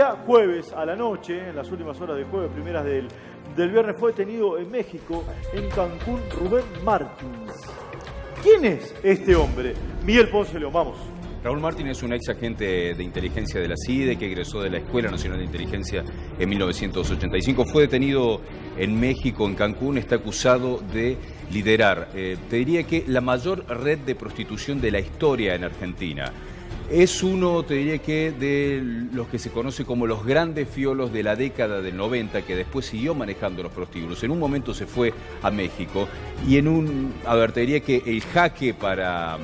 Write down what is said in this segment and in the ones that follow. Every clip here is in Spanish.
día jueves a la noche, en las últimas horas del jueves, primeras del viernes, fue detenido en México, en Cancún, Rubén Martins. ¿Quién es este hombre? Miguel Ponce León, vamos. Raúl Martín es un ex agente de inteligencia de la CIDE que egresó de la Escuela Nacional de Inteligencia en 1985. Fue detenido en México, en Cancún, está acusado de liderar, te diría que la mayor red de prostitución de la historia en Argentina. Es uno, te diría que, de los que se conoce como los grandes fiolos de la década del 90, que después siguió manejando los prostíbulos. En un momento se fue a México y te diría que el jaque para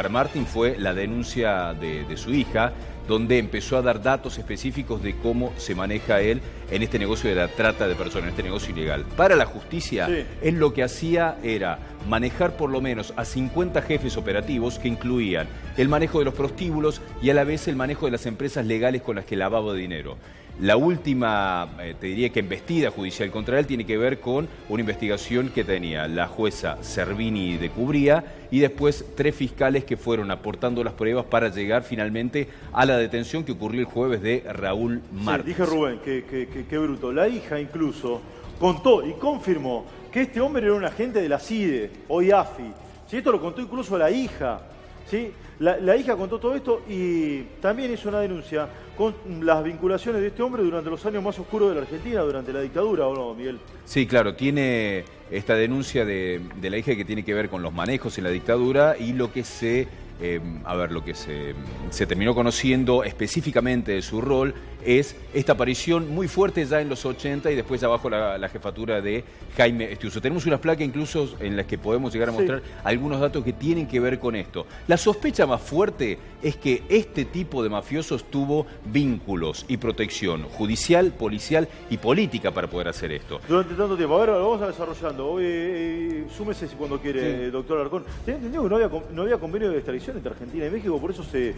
Martín fue la denuncia de su hija, donde empezó a dar datos específicos de cómo se maneja él en este negocio de la trata de personas, en este negocio ilegal. Para la justicia, sí, él lo que hacía era manejar por lo menos a 50 jefes operativos que incluían el manejo de los prostíbulos y a la vez el manejo de las empresas legales con las que lavaba dinero. La última, te diría que embestida judicial contra él tiene que ver con una investigación que tenía la jueza Servini de Cubría y después 3 fiscales que fueron aportando las pruebas para llegar finalmente a la detención que ocurrió el jueves de Raúl Martins. Sí, dije Rubén, qué bruto. La hija incluso contó y confirmó que este hombre era un agente de la CIDE, hoy AFI. ¿Sí? Esto lo contó incluso la hija. ¿Sí? La hija contó todo esto y también hizo una denuncia con las vinculaciones de este hombre durante los años más oscuros de la Argentina, durante la dictadura, ¿o no, Miguel? Sí, claro, tiene esta denuncia de la hija que tiene que ver con los manejos en la dictadura y lo que se terminó conociendo específicamente de su rol es esta aparición muy fuerte ya en los 80 y después ya bajo la jefatura de Jaime Estiuso. Tenemos unas placas incluso en las que podemos llegar a mostrar algunos datos que tienen que ver con esto. La sospecha más fuerte es que este tipo de mafiosos tuvo vínculos y protección judicial, policial y política para poder hacer esto. Durante tanto tiempo. A ver, lo vamos a desarrollando. Súmese cuando quiere, doctor Alarcón. ¿Tenía entendido que no había convenio de extradición entre Argentina y México? ¿Por eso se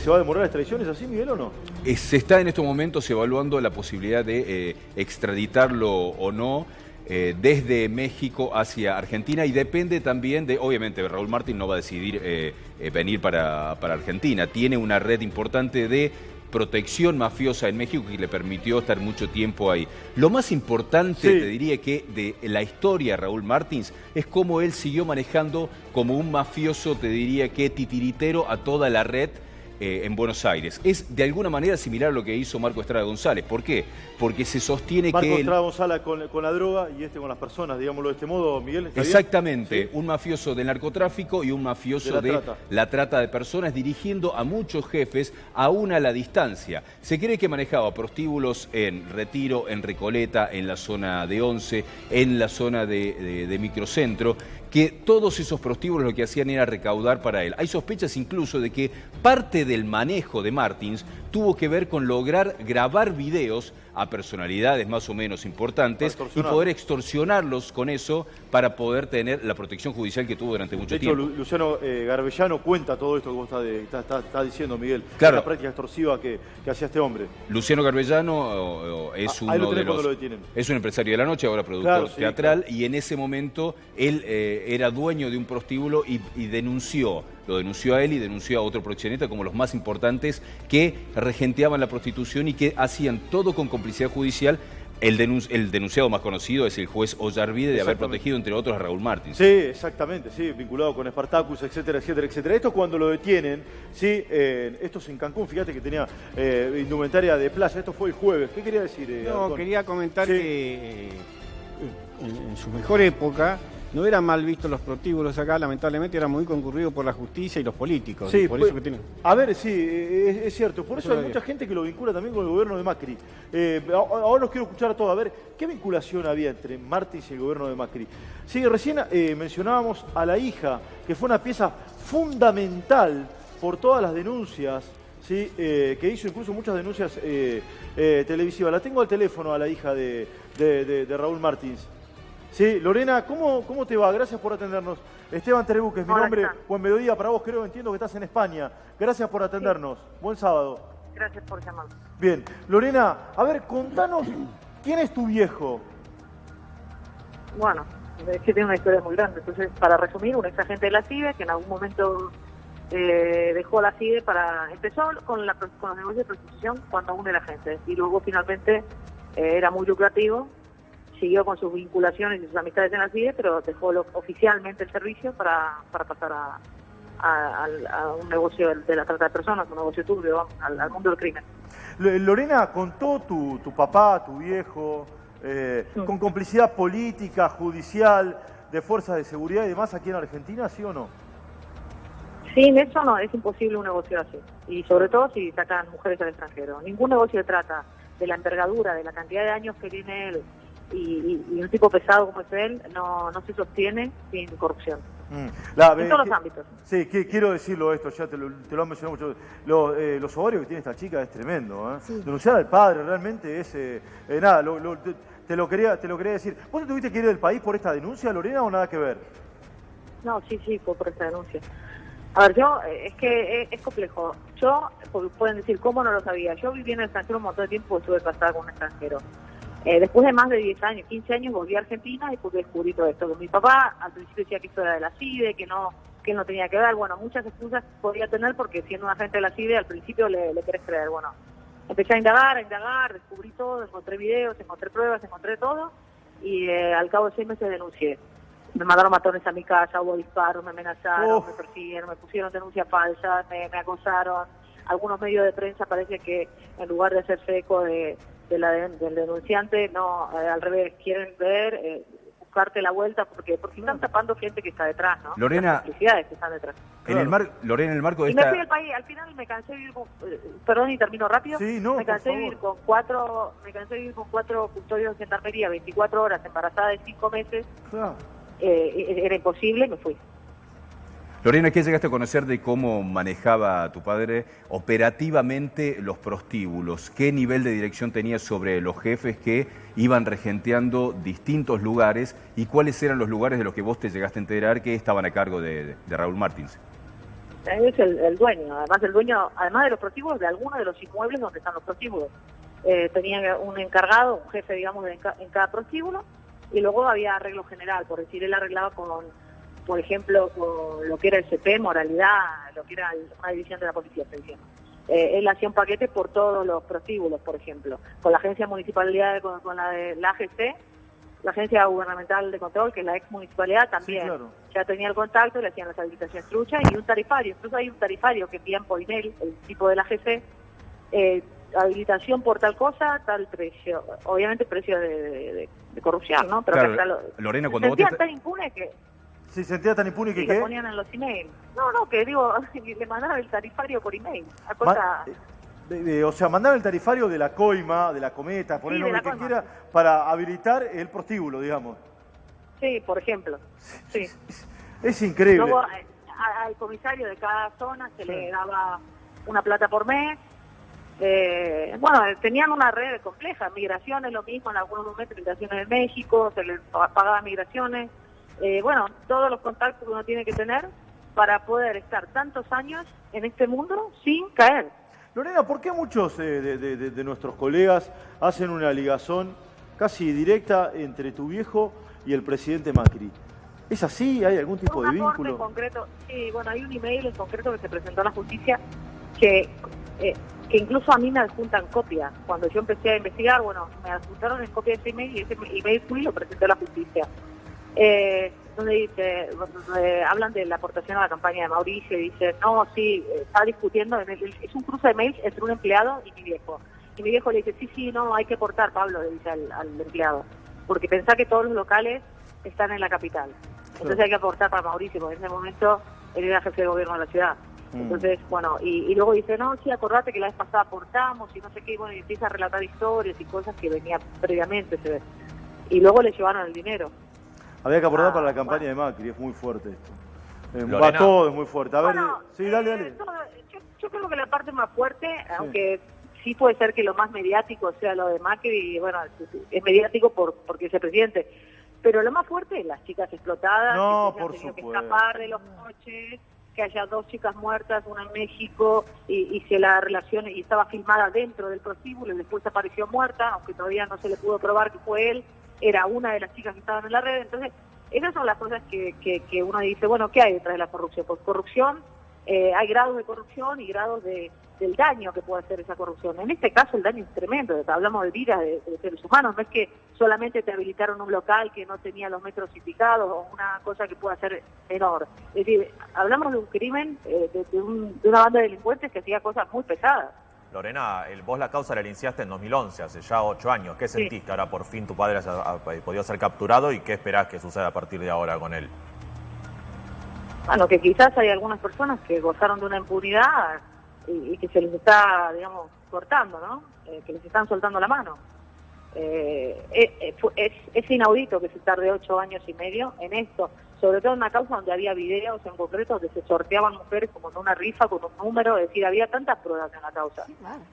va a demorar la extradición? ¿Es así, Miguel, o no? Se está en estos momentos evaluando la posibilidad de extraditarlo o no desde México hacia Argentina y depende también de, obviamente, Raúl Martín no va a decidir venir para Argentina. Tiene una red importante de protección mafiosa en México que le permitió estar mucho tiempo ahí. Lo más importante, te diría que de la historia de Raúl Martins es cómo él siguió manejando como un mafioso, te diría que titiritero a toda la red en Buenos Aires. Es de alguna manera similar a lo que hizo Marco Estrada González. ¿Por qué? Porque se sostiene Marco que Marco Estrada González con la droga y con las personas, digámoslo de este modo, Miguel. Exactamente, ¿Sí? Un mafioso del narcotráfico y un mafioso de la trata de personas, dirigiendo a muchos jefes aún a la distancia. Se cree que manejaba prostíbulos en Retiro, en Recoleta, en la zona de Once, en la zona de Microcentro, que todos esos prostíbulos lo que hacían era recaudar para él. Hay sospechas incluso de que parte del manejo de Martins tuvo que ver con lograr grabar videos a personalidades más o menos importantes y poder extorsionarlos con eso para poder tener la protección judicial que tuvo durante mucho tiempo. Luciano Garbellano cuenta todo esto que vos estás diciendo, Miguel, claro, la práctica extorsiva que hacía este hombre. Luciano Garbellano es uno de los... Es un empresario de la noche, ahora productor teatral, y en ese momento él era dueño de un prostíbulo y lo denunció a él y denunció a otro proxeneta como los más importantes que regenteaban la prostitución y que hacían todo con complicidad judicial. El denunciado más conocido es el juez Ollarvide de haber protegido, entre otros, a Raúl Martins. Sí, exactamente, sí, vinculado con Spartacus, etcétera, etcétera, etcétera. Esto cuando lo detienen, sí, esto es en Cancún, fíjate que tenía indumentaria de playa, esto fue el jueves. ¿Qué quería decir? Quería comentar que en su mejor época no eran mal vistos los prostíbulos acá, lamentablemente era muy concurrido por la justicia y los políticos. Sí, por eso que tienen... A ver, sí, es cierto. Por eso hay mucha gente que lo vincula también con el gobierno de Macri. Ahora los quiero escuchar a todos. A ver, ¿qué vinculación había entre Martins y el gobierno de Macri? Sí, recién mencionábamos a la hija, que fue una pieza fundamental por todas las denuncias, ¿sí? Que hizo incluso muchas denuncias televisivas. La tengo al teléfono a la hija de Raúl Martins. Sí, Lorena, ¿cómo te va? Gracias por atendernos. Esteban Trebuque es mi nombre. Buen mediodía para vos, entiendo que estás en España. Gracias por atendernos. Sí. Buen sábado. Gracias por llamar. Bien. Lorena, a ver, contanos, ¿quién es tu viejo? Bueno, es que tiene una historia muy grande. Entonces, para resumir, un ex agente de la CIDE que en algún momento dejó la CIDE empezó con los negocios de prostitución cuando aún era gente, y luego finalmente era muy lucrativo, siguió con sus vinculaciones y sus amistades en la CIDE, pero dejó oficialmente el servicio para pasar a un negocio de la trata de personas, un negocio turbio, al mundo del crimen. Lorena, ¿contó tu papá, tu viejo, con complicidad política, judicial, de fuerzas de seguridad y demás aquí en Argentina, sí o no? Sin eso no, es imposible un negocio así. Y sobre todo si sacan mujeres al extranjero. Ningún negocio de trata de la envergadura, de la cantidad de años que tiene él y un tipo pesado como es él, no se sostiene sin corrupción. En todos los ámbitos. Sí, quiero decirlo esto, ya te lo han mencionado mucho. Los ovarios que tiene esta chica es tremendo. Sí. Denunciar al padre realmente es... nada, te lo quería decir. ¿Vos te tuviste que ir del país por esta denuncia, Lorena, o nada que ver? No, sí, fue por esta denuncia. A ver, es que es complejo. Pueden decir, ¿cómo no lo sabía? Yo viví en el extranjero un montón de tiempo, estuve casada con un extranjero. Después de más de 10 años, 15 años, volví a Argentina y pude descubrir todo esto. Que mi papá al principio decía que esto era de la CIDE, que él no tenía que ver. Bueno, muchas excusas podía tener porque siendo un agente de la CIDE al principio le querés creer. Bueno, empecé a indagar, descubrí todo, encontré videos, encontré pruebas, encontré todo y al cabo de 6 meses denuncié. Me mandaron matones a mi casa, hubo disparos, me amenazaron, me persiguieron, me pusieron denuncias falsas, me acosaron. Algunos medios de prensa parece que en lugar de hacerse eco del denunciante, no, al revés, quieren ver, buscarte la vuelta porque están tapando gente que está detrás, ¿no? Lorena, las complicidades que están detrás. Lorena, en el marco de esta... Y me fui del país, al final me cansé de vivir con... perdón, y termino rápido. Sí, no, me cansé de vivir con cuatro custodios de gendarmería, 24 horas, embarazada de 5 meses. Claro. Era imposible y me fui. Lorena, ¿qué llegaste a conocer de cómo manejaba tu padre operativamente los prostíbulos? ¿Qué nivel de dirección tenía sobre los jefes que iban regenteando distintos lugares y cuáles eran los lugares de los que vos te llegaste a enterar que estaban a cargo de Raúl Martins? Es el dueño, además de los prostíbulos, de algunos de los inmuebles donde están los prostíbulos. Tenía un encargado, un jefe, digamos, en cada prostíbulo. Y luego había arreglo general, por decir, él arreglaba por ejemplo, con lo que era el CP, moralidad, lo que era una división de la policía, él hacía un paquete por todos los prostíbulos, por ejemplo, con la agencia municipalidad, con la de la AGC, la agencia gubernamental de control, que es la ex municipalidad también, sí, claro. Ya tenía el contacto, le hacían las habilitaciones truchas y un tarifario, incluso hay un tarifario que envían por email, el tipo de la AGC, habilitación por tal cosa, tal precio. Obviamente precio de corrupción, ¿no? Pero claro, Lorena, cuando se sentían tan impune que... Sí, se sentía tan impune que... ¿qué? Le ponían en los emails. No, que digo, le mandaban el tarifario por email. O sea, mandaban el tarifario de la coima, de la cometa, poner el nombre que quiera, para habilitar el prostíbulo, digamos. Sí, por ejemplo. Sí. Es increíble. Luego al comisario de cada zona se le daba una plata por mes. Bueno, tenían una red compleja, migraciones, lo mismo en algunos momentos, migraciones de México, se les pagaba migraciones, bueno, todos los contactos que uno tiene que tener para poder estar tantos años en este mundo sin caer. Lorena, ¿por qué muchos de nuestros colegas hacen una ligazón casi directa entre tu viejo y el presidente Macri? ¿Es así? ¿Hay algún tipo de vínculo? En concreto, sí, bueno, hay un email en concreto que se presentó a la justicia que incluso a mí me adjuntan copia. Cuando yo empecé a investigar, bueno, me adjuntaron en copia de ese email y ese email fui y lo presenté a la justicia. Donde dice, hablan de la aportación a la campaña de Mauricio y dice, no, sí, está discutiendo, es un cruce de mails entre un empleado y mi viejo. Y mi viejo le dice, sí, no, hay que aportar, Pablo, le dice al empleado, porque pensá que todos los locales están en la capital. Entonces hay que aportar para Mauricio, porque en ese momento él era jefe de gobierno de la ciudad. Entonces, bueno, y luego dice, no, sí, acordate que la vez pasada aportamos y no sé qué, y bueno, y empieza a relatar historias y cosas que venía previamente, se ve. Y luego le llevaron el dinero. Había que aportar para la campaña de Macri, es muy fuerte esto. Va todo, es muy fuerte. A ver, sí, dale. Yo creo que la parte más fuerte, aunque sí puede ser que lo más mediático sea lo de Macri, y bueno, es mediático porque es el presidente, pero lo más fuerte es las chicas explotadas, que han tenido que escapar de los coches, que haya 2 chicas muertas, una en México, y se la relacione, y estaba filmada dentro del prostíbulo y después apareció muerta, aunque todavía no se le pudo probar que fue él, era una de las chicas que estaban en la red. Entonces, esas son las cosas que uno dice, bueno, ¿qué hay detrás de la corrupción? Pues corrupción hay grados de corrupción y grados del daño que puede hacer esa corrupción. En este caso el daño es tremendo, hablamos de vidas de seres humanos, no es que solamente te habilitaron un local que no tenía los metros indicados o una cosa que pueda ser menor. Es decir, hablamos de un crimen, de una banda de delincuentes que hacía cosas muy pesadas. Lorena, vos la causa la iniciaste en 2011, hace ya 8 años. ¿Qué sentís que ahora por fin tu padre ha podido ser capturado y qué esperás que suceda a partir de ahora con él? Bueno, que quizás hay algunas personas que gozaron de una impunidad y que se les está, digamos, cortando, ¿no? Que les están soltando la mano. Es inaudito que se tarde 8 años y medio en esto, sobre todo en una causa donde había videos en concreto donde se sorteaban mujeres como en una rifa con un número, es decir, había tantas pruebas en la causa,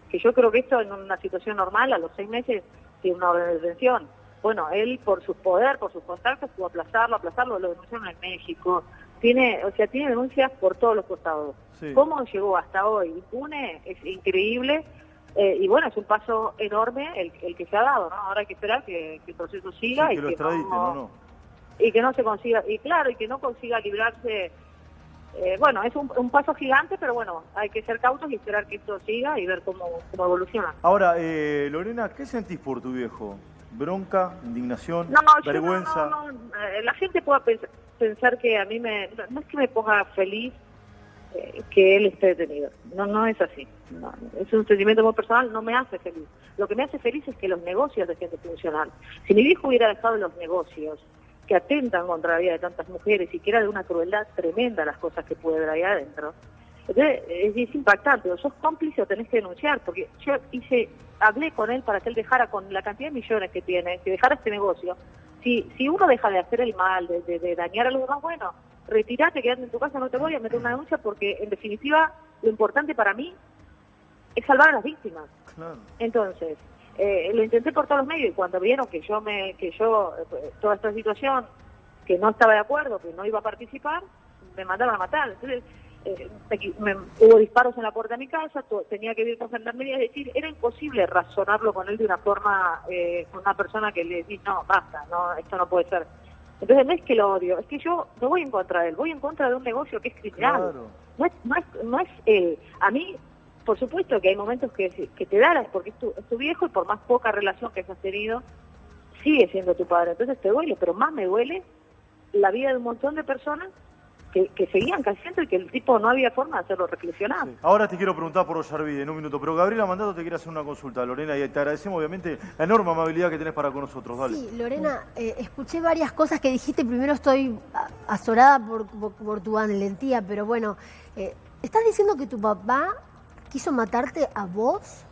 que yo creo que esto en una situación normal, a los 6 meses, tiene una orden de detención. Bueno, él por su poder, por sus contactos, pudo aplazarlo, lo denunciaron en México, tiene denuncias por todos los costados. Sí. ¿Cómo llegó hasta hoy impune? Es increíble. Y bueno, es un paso enorme el que se ha dado, ¿no? Ahora hay que esperar que el proceso siga, sí, y que no se consiga, y claro, y que no consiga librarse. Bueno, es un paso gigante, pero bueno, hay que ser cautos y esperar que esto siga y ver cómo evoluciona. Ahora, Lorena, ¿qué sentís por tu viejo? ¿Bronca, indignación, vergüenza? No, la gente puede pensar que a mí no es que me ponga feliz que él esté detenido. No es así. No, es un sentimiento muy personal, no me hace feliz. Lo que me hace feliz es que los negocios dejen de funcionar. Si mi viejo hubiera dejado los negocios que atentan contra la vida de tantas mujeres y que era de una crueldad tremenda las cosas que puede haber ahí adentro, entonces es impactante. O sos cómplice o tenés que denunciar, porque yo hablé con él para que él dejara, con la cantidad de millones que tiene, que dejara este negocio. Si uno deja de hacer el mal, de dañar a los demás, bueno, retirate, quédate en tu casa, no te voy a meter una denuncia, porque en definitiva lo importante para mí es salvar a las víctimas. Claro. Entonces, lo intenté por todos los medios, y cuando vieron que yo toda esta situación, que no estaba de acuerdo, que no iba a participar, me mandaron a matar. Entonces, hubo disparos en la puerta de mi casa, tenía que ir con gendarmería, es decir, era imposible razonarlo con él de una forma, con una persona que le decís, no, basta, no, esto no puede ser. Entonces no es que lo odio, es que yo no voy en contra de él, voy en contra de un negocio que es criminal. Claro. No es él. A mí, por supuesto que hay momentos que te darás, porque es tu viejo, y por más poca relación que hayas tenido, sigue siendo tu padre. Entonces te duele, pero más me duele la vida de un montón de personas que seguían cayendo y que el tipo no había forma de hacerlo reflexionar. Sí. Ahora te quiero preguntar por Ollarvide en un minuto, pero Gabriela Mandato te quiere hacer una consulta, Lorena, y te agradecemos obviamente la enorme amabilidad que tenés para con nosotros. Dale. Sí, Lorena, escuché varias cosas que dijiste. Primero, estoy azorada por tu valentía, pero bueno, ¿estás diciendo que tu papá quiso matarte a vos?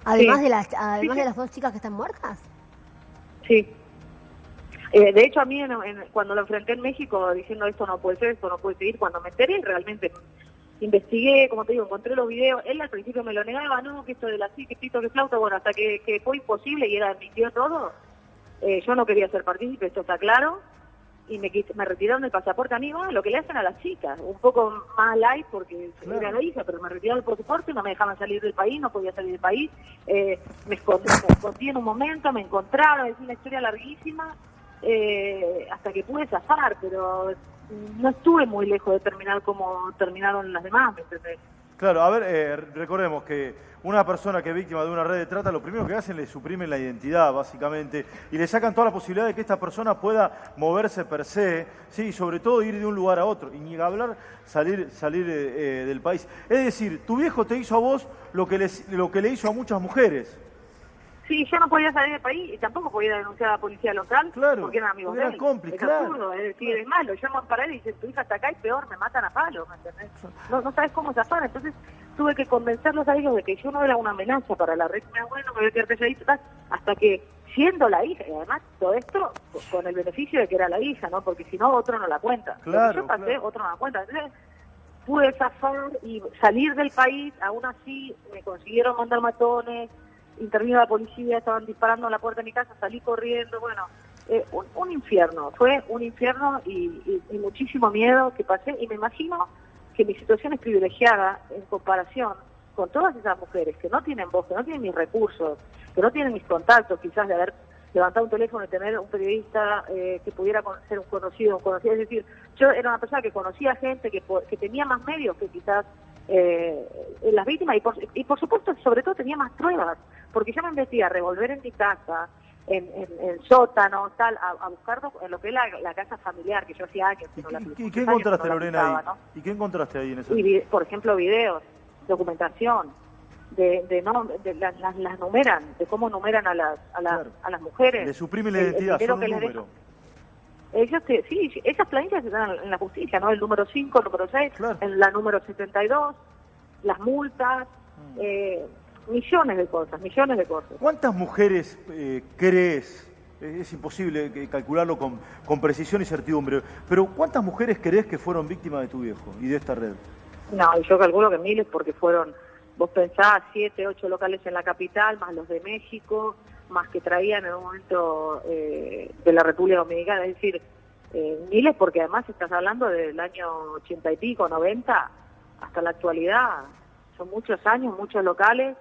Además, sí. De las 2 chicas que están muertas. Sí. De hecho, a mí cuando lo enfrenté en México diciendo esto no puede ser, esto no puede seguir, cuando me enteré realmente investigué, como te digo, encontré los videos. Él al principio me lo negaba, no, que esto de la sí, que pito, que flauta, bueno, hasta que fue imposible y él admitió todo. Yo no quería ser partícipe, esto está claro, y me retiraron el pasaporte a mí, bueno, lo que le hacen a las chicas, un poco más light porque era la hija, pero me retiraron el pasaporte, no me dejaban salir del país, no podía salir del país, me escondí en un momento, me encontraron, es una historia larguísima. Hasta que pude zafar, pero no estuve muy lejos de terminar como terminaron las demás, ¿me entendés? Claro, a ver, recordemos que una persona que es víctima de una red de trata, lo primero que hacen le suprimen la identidad, básicamente, y le sacan toda la posibilidad de que esta persona pueda moverse per se, sí, y sobre todo ir de un lugar a otro, y ni hablar salir del país. Es decir, tu viejo te hizo a vos lo que le hizo a muchas mujeres. Sí, yo no podía salir del país y tampoco podía denunciar a la policía local, claro, porque eran amigos de él. Cómplice, es absurdo, es decir, es malo. Llaman para él y dicen, tu hija está acá y peor, me matan a palo, ¿me entendés? No sabes cómo zafar. Entonces tuve que convencerlos a ellos de que yo no era una amenaza para la red. Bueno, me voy a quedar calladito, hasta que, siendo la hija, y además todo esto con el beneficio de que era la hija, ¿no? Porque si no, otro no la cuenta. Claro, yo pasé, otro no la cuenta. Entonces pude zafar y salir del país, aún así me consiguieron mandar matones, intervino la policía, estaban disparando a la puerta de mi casa, salí corriendo, bueno, un infierno, fue un infierno y muchísimo miedo que pasé, y me imagino que mi situación es privilegiada en comparación con todas esas mujeres que no tienen voz, que no tienen mis recursos, que no tienen mis contactos, quizás de haber levantar un teléfono y tener un periodista que pudiera ser un conocido, es decir, yo era una persona que conocía gente, que tenía más medios que quizás las víctimas y por supuesto, sobre todo tenía más pruebas, porque yo me metía a revolver en mi casa, en sótanos, tal, a buscar en lo que es la casa familiar, que yo hacía años que no la ¿Y qué encontraste, no Lorena, ahí? ¿no? ¿Y qué encontraste ahí en esa? Por ejemplo, videos, documentación, las numeran, de cómo numeran a las mujeres. Le suprimen la identidad, son un número. Sí, esas planillas están en la justicia, ¿no? El número 5, el número 6, claro. En la número 72, las multas, millones de cosas. ¿Cuántas mujeres crees? Es imposible calcularlo con precisión y certidumbre, pero ¿cuántas mujeres crees que fueron víctimas de tu viejo y de esta red? No, y yo calculo que miles, porque fueron, vos pensás, 7, 8 locales en la capital, más los de México, más que traían en un momento de la República Dominicana, es decir, miles, porque además estás hablando del año 80 y pico, 90, hasta la actualidad. Son muchos años, muchos locales,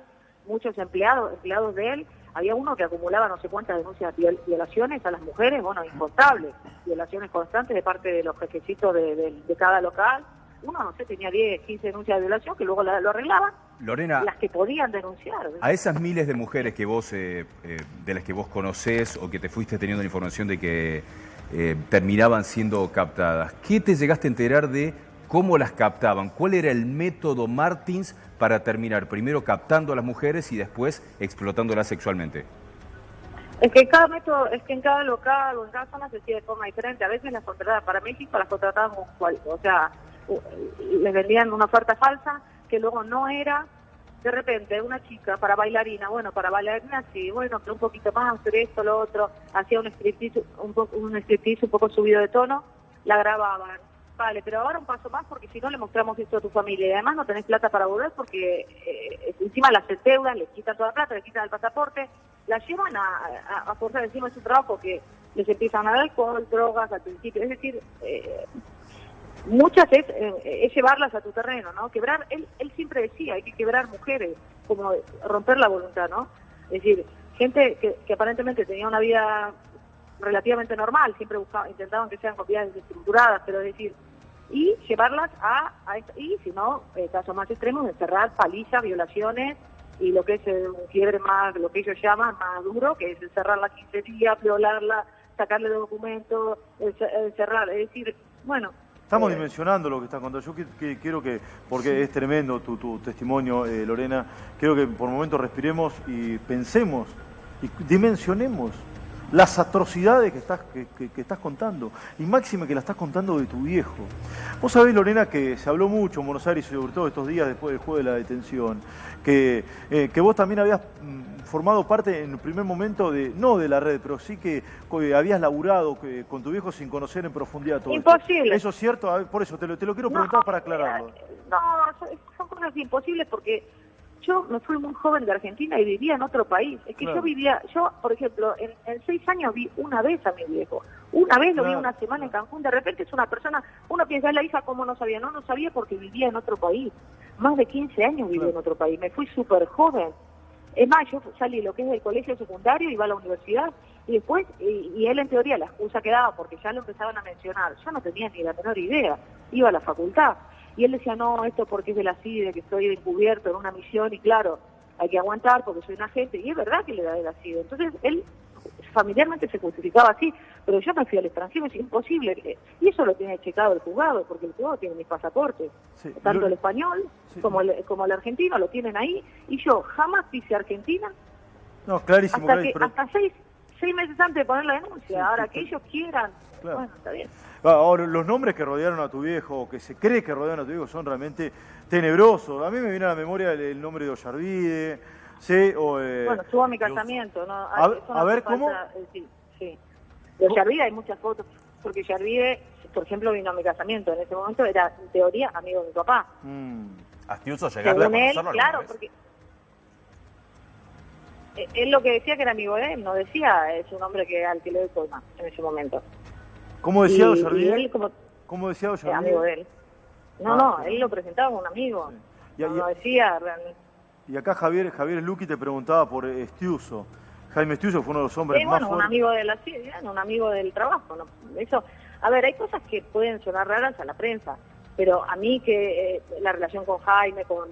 muchos empleados de él. Había uno que acumulaba no sé cuántas denuncias de violaciones a las mujeres, bueno, incontables, violaciones constantes de parte de los jefecitos de cada local. Uno, no sé, tenía 10, 15 denuncias de violación que luego lo arreglaban. Lorena, las que podían denunciar. a esas miles de mujeres que vos, de las que vos conocés o que te fuiste teniendo la información de que terminaban siendo captadas, ¿qué te llegaste a enterar de cómo las captaban? ¿Cuál era el método Martins para terminar primero captando a las mujeres y después explotándolas sexualmente? Es que en cada local o en cada zona se hacía de forma diferente. A veces las contrataban para México, las contrataban o sea, les vendían una oferta falsa que luego no era. De repente una chica para bailarina sí, bueno, pero un poquito más, hacer esto, lo otro, hacía un striptease un poco subido de tono, la grababan. Vale, pero ahora un paso más, porque si no le mostramos esto a tu familia y además no tenés plata para volver porque encima las endeudan, les quitan toda la plata, les quitan el pasaporte, la llevan a forzar encima de su trabajo, que les empiezan a dar alcohol, drogas al principio, es decir, muchas es llevarlas a tu terreno, ¿no? Quebrar, él siempre decía, hay que quebrar mujeres, como romper la voluntad, ¿no? Es decir, gente que aparentemente tenía una vida relativamente normal, siempre intentaban que sean copias desestructuradas, pero es decir, y llevarlas y si no, casos más extremos, encerrar, palizas, violaciones, y lo que es un quiebre más, lo que ellos llaman más duro, que es encerrarla 15 días, violarla, sacarle documentos, encerrar, es decir, bueno. Estamos dimensionando lo que estás contando. Yo quiero que, porque es tremendo tu testimonio, Lorena, quiero que por momentos respiremos y pensemos y dimensionemos las atrocidades que estás contando, y máxima que la estás contando de tu viejo. Vos sabés, Lorena, que se habló mucho en Buenos Aires, sobre todo estos días después del juego de la detención, que vos también habías formado parte en el primer momento no de la red, pero sí que habías laburado con tu viejo sin conocer en profundidad todo. Imposible. ¿Eso es cierto? A ver, por eso te lo quiero preguntar para aclararlo. No, son cosas imposibles porque yo me fui muy joven de Argentina y vivía en otro país. Es que claro. Yo, por ejemplo, en 6 años vi una vez a mi viejo. Una vez lo vi una semana en Cancún. De repente es una persona, uno piensa, es la hija, ¿cómo no sabía? No sabía porque vivía en otro país. Más de 15 años viví en otro país. Me fui súper joven. Es más, yo salí lo que es del colegio secundario, iba a la universidad y después, y él en teoría la excusa que daba porque ya lo empezaban a mencionar. Yo no tenía ni la menor idea. Iba a la facultad. Y él decía, no, esto porque es de la CIDE, que estoy encubierto en una misión, y claro, hay que aguantar porque soy un agente, y es verdad que le da de la CIDE. Entonces, él familiarmente se justificaba así, pero yo me fui al extranjero, es imposible. Y eso lo tiene checado el juzgado, porque el juzgado tiene mis pasaportes. Sí, tanto el español como el argentino lo tienen ahí, y yo jamás pise Argentina. No, clarísimo. Hasta 6 meses antes de poner la denuncia. Ahora, que ellos quieran, claro. Bueno, está bien. Ahora, los nombres que rodearon a tu viejo, o que se cree que rodearon a tu viejo, son realmente tenebrosos. A mí me viene a la memoria el nombre de Ollarvide, ¿sí? Bueno, estuvo a mi casamiento, ¿no? A ver, ¿cómo? Sí. De Ollarvide hay muchas fotos, porque Ollarvide, por ejemplo, vino a mi casamiento. En ese momento era, en teoría, amigo de mi papá. Astiuso, llegaste a conocerlo. Claro, porque él lo que decía que era amigo de él, no decía es un hombre al que le doy colma en ese momento. ¿Cómo decía Ollarvide? ¿Cómo decía Ollarvide? Amigo de él. No, él lo presentaba como un amigo. Sí. No decía realmente. Y acá Javier Luqui te preguntaba por Estiuso. Jaime Estiuso fue uno de los hombres más un fuertes. amigo de la CIDE, un amigo del trabajo. ¿No? Eso, a ver, hay cosas que pueden sonar raras a la prensa, pero a mí que la relación con Jaime, con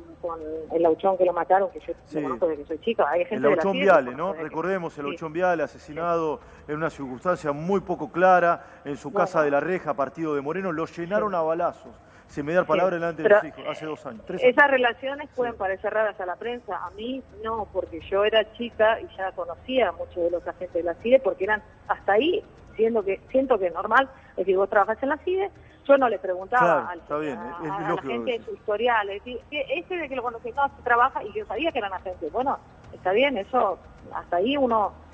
el Lauchón que lo mataron, que yo lo conozco desde que soy chica, hay gente el de la Lauchón CIDE, Viale, ¿no? Recordemos, el Lauchón Viale asesinado en una circunstancia muy poco clara, en su casa de La Reja, partido de Moreno, lo llenaron a balazos. Se me da la palabra delante de los hijos, hace 2 años, 3 años. Esas relaciones pueden parecer raras a la prensa, a mí no, porque yo era chica y ya conocía a muchos de los agentes de la CIDE, porque eran hasta ahí, siento que es normal, es decir, vos trabajás en la CIDE, yo no le preguntaba a la gente de su historial, es decir, ese de que lo conocí, no, se trabaja, y yo sabía que eran agentes. Bueno, está bien, eso, hasta ahí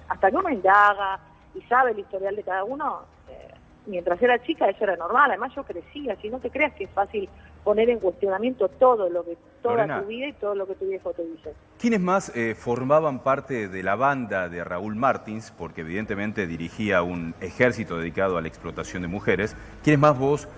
hasta que uno indaga y sabe el historial de cada uno, mientras era chica eso era normal. Además yo crecía, si no te creas que es fácil poner en cuestionamiento toda Lorena, tu vida y todo lo que tu viejo te dice. ¿Quiénes más formaban parte de la banda de Raúl Martins? Porque evidentemente dirigía un ejército dedicado a la explotación de mujeres. ¿Quiénes más vos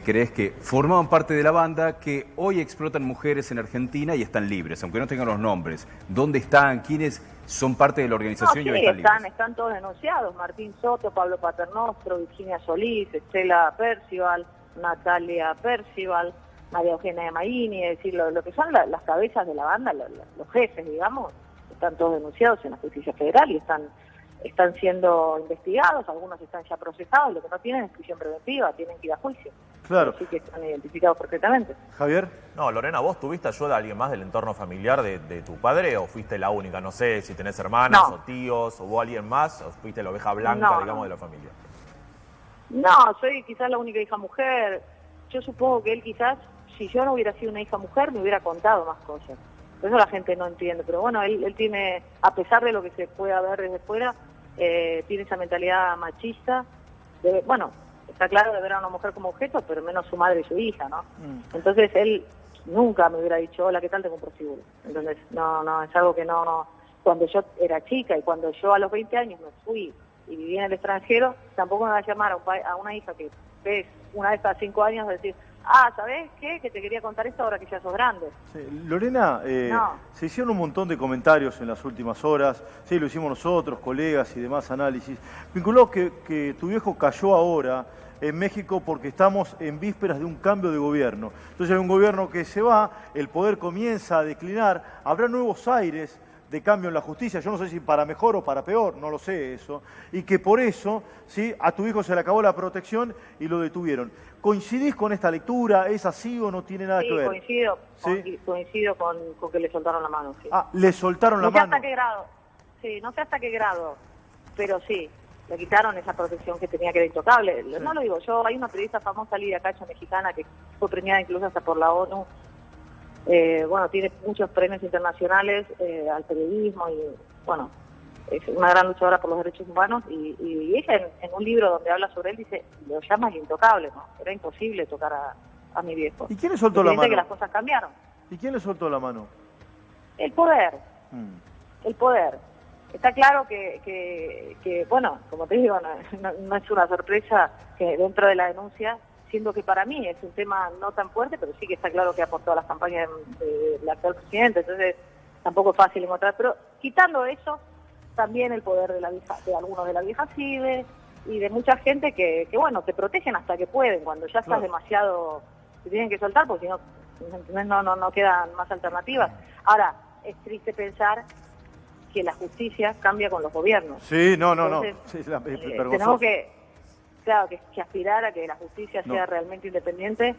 crees que formaban parte de la banda que hoy explotan mujeres en Argentina y están libres, aunque no tengan los nombres? ¿Dónde están? ¿Quiénes son parte de la organización y hoy están libres? Están todos denunciados: Martín Soto, Pablo Paternostro, Virginia Solís, Estela Percival, Natalia Percival, María Eugenia de Maini, es decir, lo que son las cabezas de la banda, los jefes, digamos, están todos denunciados en la justicia federal y están siendo investigados, algunos están ya procesados, lo que no tienen es prisión preventiva, tienen que ir a juicio. Claro. Así que están identificados perfectamente. Javier. No, Lorena, ¿vos tuviste ayuda de alguien más del entorno familiar de tu padre o fuiste la única? No sé si tenés hermanas o tíos o vos alguien más, o fuiste la oveja blanca, digamos, de la familia. No, soy quizás la única hija mujer. Yo supongo que él quizás, si yo no hubiera sido una hija mujer, me hubiera contado más cosas. Por eso la gente no entiende. Pero bueno, él tiene, a pesar de lo que se pueda ver desde fuera, tiene esa mentalidad machista. Bueno, está claro de ver a una mujer como objeto, pero menos su madre y su hija, ¿no? Entonces él nunca me hubiera dicho, hola, ¿qué tal? Tengo un prostíbulo. Entonces, no, es algo que no... Cuando yo era chica y cuando yo a los 20 años me fui y viví en el extranjero, tampoco me va a llamar a una hija que ves una vez cada 5 años a decir, ¿sabés qué? Que te quería contar esto ahora que ya sos grande. Sí. Lorena, se hicieron un montón de comentarios en las últimas horas, sí, lo hicimos nosotros, colegas y demás análisis. Vinculó que tu viejo cayó ahora en México porque estamos en vísperas de un cambio de gobierno. Entonces hay un gobierno que se va, el poder comienza a declinar, habrá nuevos aires de cambio en la justicia, yo no sé si para mejor o para peor, no lo sé eso, y que por eso, ¿sí?, a tu hijo se le acabó la protección y lo detuvieron. ¿Coincidís con esta lectura? ¿Es así o no tiene nada que ver? Coincido con que le soltaron la mano, sí. Le soltaron la mano. No sé hasta qué grado, sí, no sé hasta qué grado, pero sí, le quitaron esa protección que tenía, que era intocable. Sí. No lo digo yo, hay una periodista famosa, Lidia Cacho, mexicana, que fue premiada incluso hasta por la ONU. Bueno, tiene muchos premios internacionales al periodismo y, bueno, es una gran luchadora por los derechos humanos y ella en un libro donde habla sobre él dice, lo llama el intocable, ¿no? Era imposible tocar a mi viejo. ¿Y quién le soltó la mano? Que las cosas cambiaron. ¿Y quién le soltó la mano? El poder. El poder. Está claro que bueno, como te digo, no es una sorpresa que dentro de la denuncia, siendo que para mí es un tema no tan fuerte, pero sí que está claro que aportó a las campañas del actual presidente, entonces tampoco es fácil encontrar. Pero quitando eso, también el poder de algunos de la vieja CIDE y de mucha gente que bueno, te protegen hasta que pueden, cuando ya estás demasiado, te tienen que soltar, porque si no quedan más alternativas. Ahora, es triste pensar que la justicia cambia con los gobiernos. Sí, no. Sí, tenemos que aspirar a que la justicia sea realmente independiente,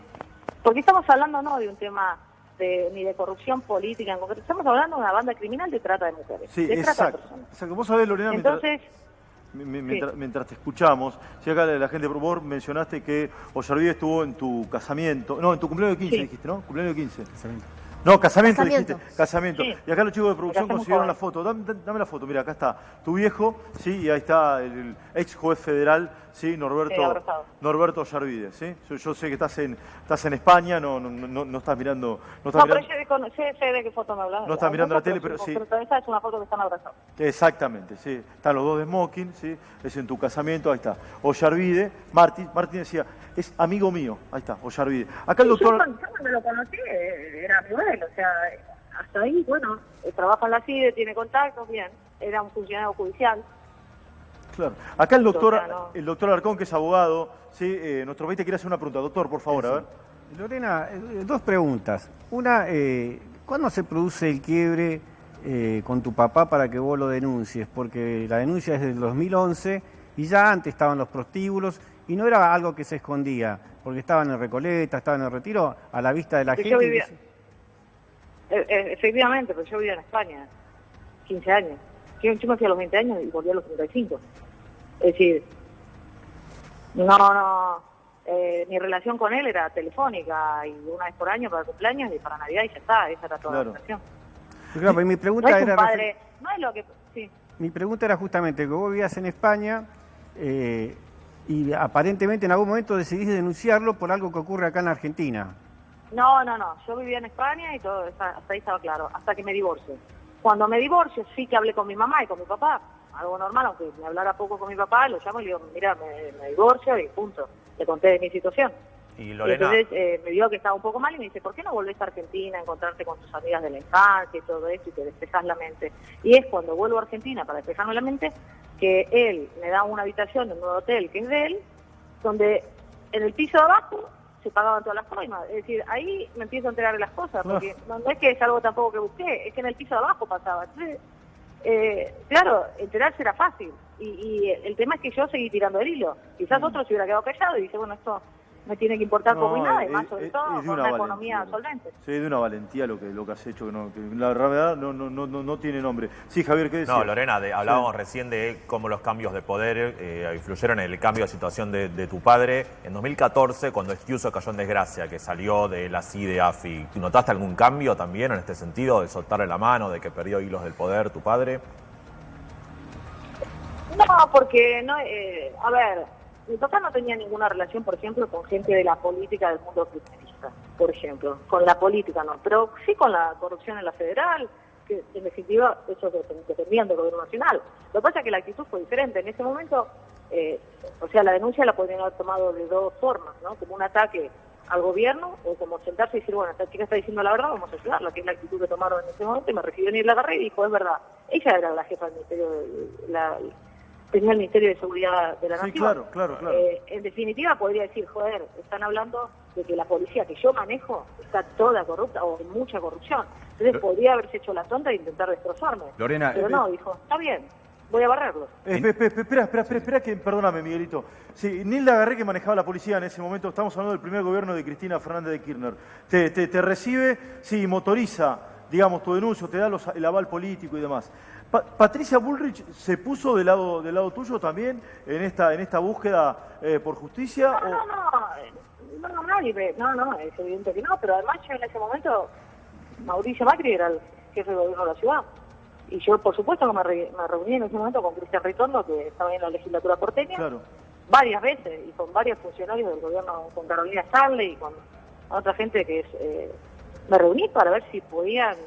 porque estamos hablando no de un tema ni de corrupción política en concreto, estamos hablando de una banda criminal de trata de mujeres, de trata de personas. Exacto. Vos sabés, Lorena, entonces, mientras te escuchamos, si acá la gente, vos mencionaste que Ollarvide estuvo en tu casamiento, no, en tu cumpleaños de 15 dijiste, ¿no? Cumpleaños de 15. No, casamiento dijiste, casamiento. Sí. Y acá los chicos de producción consiguieron la foto. Dame la foto, mira, acá está tu viejo, sí, y ahí está el ex juez federal, sí, Norberto Ollarvide, sí. Yo sé que estás en España, no estás mirando. Pero sé de qué foto me hablas. No estás mirando la tele, pero sí. Pero esa es una foto que están abrazados. Exactamente, sí. Están los dos de smoking, sí. Es en tu casamiento, ahí está. Ollarvide, Martín decía, es amigo mío, ahí está, Ollarvide. Acá el doctor. Yo cuando lo conocí era amigo de él, o sea, hasta ahí, bueno, trabaja en la CIDE, tiene contactos, bien, era un funcionario judicial. Claro. Acá el doctor, O sea, no. el doctor Alarcón, que es abogado, ¿sí? Nuestro país te quiere hacer una pregunta. Doctor, por favor, Sí. a ver. Lorena, dos preguntas. Una, ¿cuándo se produce el quiebre con tu papá para que vos lo denuncies? Porque la denuncia es del 2011 y ya antes estaban los prostíbulos y no era algo que se escondía, porque estaban en Recoleta, estaban en Retiro, a la vista de la gente. Yo vivía, efectivamente, pero yo vivía en España, 15 años. Yo me fui a los 20 años y volví a los 35. Es decir, mi relación con él era telefónica y una vez por año para cumpleaños y para Navidad y ya está, esa era toda Claro. la relación. Claro, pero mi pregunta No es un era... padre, no es lo que... Sí. Mi pregunta era justamente que vos vivías en España y aparentemente en algún momento decidís denunciarlo por algo que ocurre acá en Argentina. No, yo vivía en España y todo, hasta ahí estaba claro, hasta que me divorcio. Cuando me divorcio sí que hablé con mi mamá y con mi papá, algo normal, aunque me hablara poco con mi papá, lo llamo y le digo, mira, me divorcio y punto. Le conté de mi situación. Y Y Lorena, entonces me dijo que estaba un poco mal y me dice, ¿por qué no volvés a Argentina a encontrarte con tus amigas de la infancia y todo esto y te despejás la mente? Y es cuando vuelvo a Argentina para despejarme la mente que él me da una habitación en un hotel que es de él, donde en el piso de abajo se pagaban todas las coimas. Es decir, ahí me empiezo a enterar de las cosas, porque no es que es algo tampoco que busqué, es que en el piso de abajo pasaba. Entonces, claro, enterarse era fácil. Y el tema es que yo seguí tirando el hilo. Quizás otro se hubiera quedado callado y dice, bueno, esto me tiene que importar poco y nada, y más sobre todo de con una una economía valentía. solvente. Sí, de una valentía lo que has hecho, que la verdad no tiene nombre. Sí, Javier, ¿qué decías? no, Lorena, hablábamos recién de cómo los cambios de poder influyeron en el cambio de situación de tu padre. En 2014, cuando Estiuso cayó en desgracia, que salió de la CIDE, AFI, ¿tú notaste algún cambio también en este sentido, de soltarle la mano, de que perdió hilos del poder tu padre? No, porque, no, a ver, mi papá no tenía ninguna relación, por ejemplo, con gente de la política del mundo kirchnerista, por ejemplo. Con la política no, pero sí con la corrupción en la federal, que en definitiva eso dependían del gobierno nacional. Lo que pasa es que la actitud fue diferente. En ese momento, o sea, la denuncia la podrían haber tomado de dos formas, ¿no? Como un ataque al gobierno o como sentarse y decir, bueno, esta chica está diciendo la verdad, vamos a ayudarla, que es la actitud que tomaron en ese momento. Y me recibió en la agarré y dijo, es verdad. Ella era la jefa del ministerio tenía el Ministerio de Seguridad de la Sí, Nación. claro. En definitiva, podría decir, joder, están hablando de que la policía que yo manejo está toda corrupta o en mucha corrupción. Entonces podría haberse hecho la tonta e intentar destrozarme. Lorena, pero no, dijo, está bien, voy a barrerlo. Espera, que perdóname, Miguelito. Sí, Nilda Garré, que manejaba la policía en ese momento, estamos hablando del primer gobierno de Cristina Fernández de Kirchner. Te recibe, sí, motoriza, digamos, tu denuncio, te da el aval político y demás. ¿Patricia Bullrich se puso del lado tuyo también en esta búsqueda por justicia? No, nadie, no, es evidente que no, pero además yo en ese momento, Mauricio Macri era el jefe de gobierno de la ciudad. Y yo, por supuesto, que me reuní en ese momento con Cristian Ritondo, que estaba en la legislatura porteña, Claro. varias veces, y con varios funcionarios del gobierno, con Carolina Stanley y con otra gente que me reuní para ver si podían,